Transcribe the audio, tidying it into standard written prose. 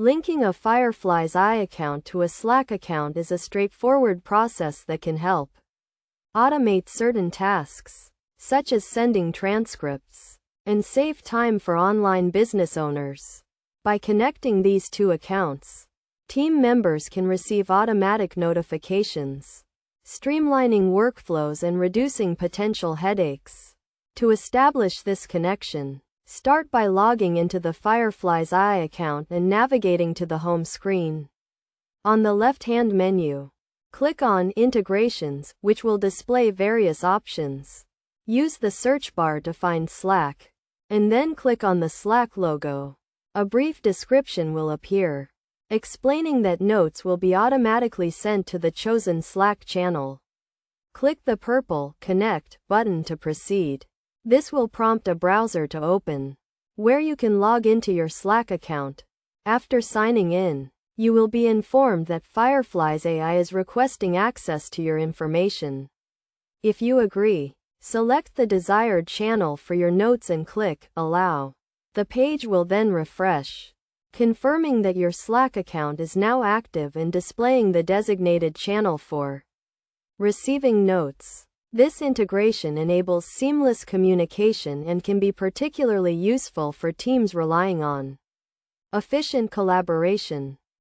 Linking a Fireflies account to a Slack account is a straightforward process that can help automate certain tasks, such as sending transcripts, and save time for online business owners. By connecting these two accounts, team members can receive automatic notifications, streamlining workflows and reducing potential headaches. To establish this connection, start by logging into the Fireflies account and navigating to the home screen. On the left-hand menu, click on Integrations, which will display various options. Use the search bar to find Slack, and then click on the Slack logo. A brief description will appear, explaining that notes will be automatically sent to the chosen Slack channel. Click the purple Connect button to proceed. This will prompt a browser to open, where you can log into your Slack account. After signing in, you will be informed that Fireflies AI is requesting access to your information. If you agree, select the desired channel for your notes and click Allow. The page will then refresh, confirming that your Slack account is now active and displaying the designated channel for receiving notes. This integration enables seamless communication and can be particularly useful for teams relying on efficient collaboration.